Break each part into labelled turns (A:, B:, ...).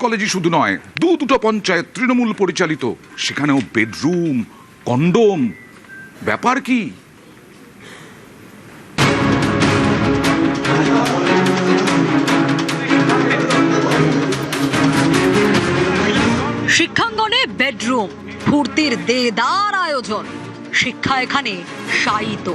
A: কলেজই শুধু নয়, দুটো পঞ্চায়েত তৃণমূল পরিচালিত, সেখানেও বেডরুম, কন্ডোম, ব্যাপার কি?
B: শিক্ষাঙ্গনে বেডরুম, ফুর্তির দেদার আয়োজন, শিক্ষা এখানে শায়িত।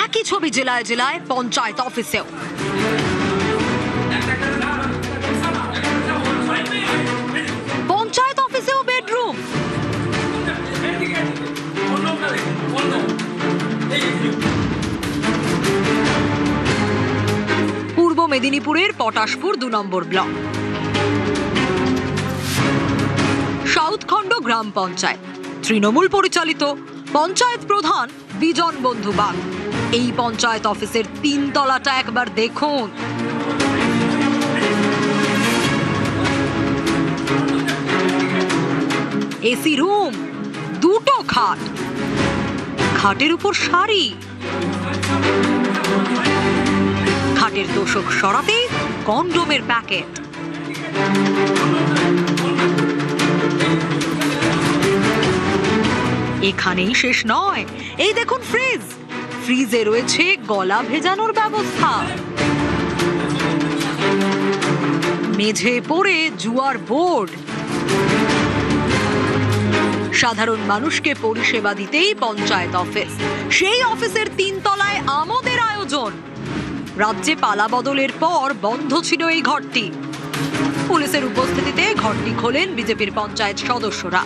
B: একই ছবি জেলায় জেলায় পঞ্চায়েত অফিসেও। পঞ্চায়েত অফিসেও বেডরুম। পূর্ব মেদিনীপুরের পটাশপুর 2 নম্বর ব্লক, সাউথখণ্ড গ্রাম পঞ্চায়েত, তৃণমূল পরিচালিত। পঞ্চায়েত প্রধান বিজন বন্ধু বাগ। এই পঞ্চায়েত অফিসের 3 তলাটা একবার দেখুন। এসি রুম, 2টো খাট, খাটের উপর শাড়ি, খাটের তোষক সরাতে কন্ডোমের প্যাকেট। এখানেই শেষ নয়, এই দেখুন ফ্রিজ, ফ্রিজে রয়েছে গলা ভেজানোর ব্যবস্থা। মেঝে পড়ে জুয়ার বোর্ড। সাধারণ মানুষকে পরিষেবা দিতেই পঞ্চায়েত অফিস, সেই অফিসের 3 তলায় আমোদের আয়োজন। রাজ্যে পালা বদলের পর বন্ধ ছিল এই ঘরটি। পুলিশের উপস্থিতিতে ঘরটি খোলেন বিজেপির পঞ্চায়েত সদস্যরা।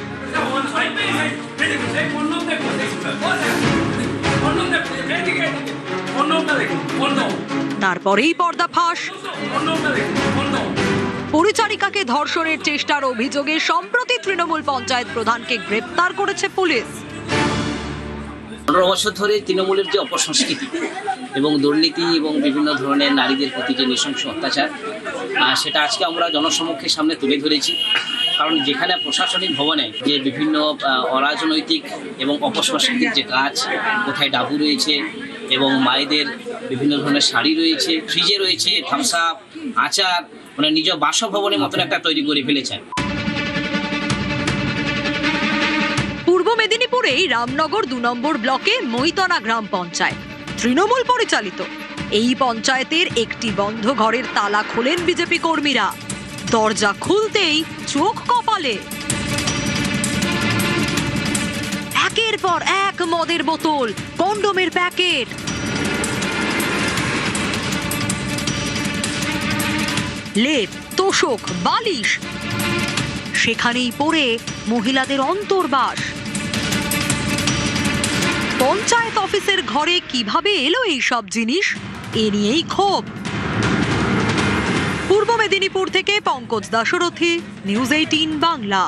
B: তারপরেই পর্দাফাঁস। পরিচারিকাকে ধর্ষণের চেষ্টার অভিযোগে সম্প্রতি তৃণমূল পঞ্চায়েত প্রধানকে গ্রেপ্তার করেছে পুলিশ।
C: 15 বছর ধরে তৃণমূলের যে অপসংস্কৃতি এবং দুর্নীতি এবং বিভিন্ন ধরনের নারীদের প্রতি যে নৃশংস অত্যাচার, সেটা আজকে আমরা জনসমক্ষের সামনে তুলে ধরেছি। কারণ যেখানে প্রশাসনিক ভবনে যে বিভিন্ন অরাজনৈতিক এবং অপসংস্কৃতির যে কাজ, কোথায় ডাবু রয়েছে এবং মায়েদের বিভিন্ন ধরনের শাড়ি রয়েছে, ফ্রিজে রয়েছে থামস আপ, আচার, মানে নিজ বাসভবনের মতন একটা তৈরি করে ফেলেছেন।
B: পূর্ব মেদিনীপুরেই রামনগর 2 নম্বর ব্লকে মৈতনা গ্রাম পঞ্চায়েত, তৃণমূল পরিচালিত। এই পঞ্চায়েতের একটি বন্ধ ঘরের তালা খোলেন বিজেপি কর্মীরা। দরজা খুলতেই চোখ কপালে। একের পর এক মদের বোতল, কন্ডোমের প্যাকেট। লেপ, তোষক, বালিশ, সেখানেই পড়ে মহিলাদের অন্তর্বাস। পঞ্চায়েত অফিসের ঘরে কিভাবে এলো এই সব জিনিস, এ নিয়েই ক্ষোভ। পূর্ব মেদিনীপুর থেকে পঙ্কজ দাশরথী, নিউজ 18 বাংলা।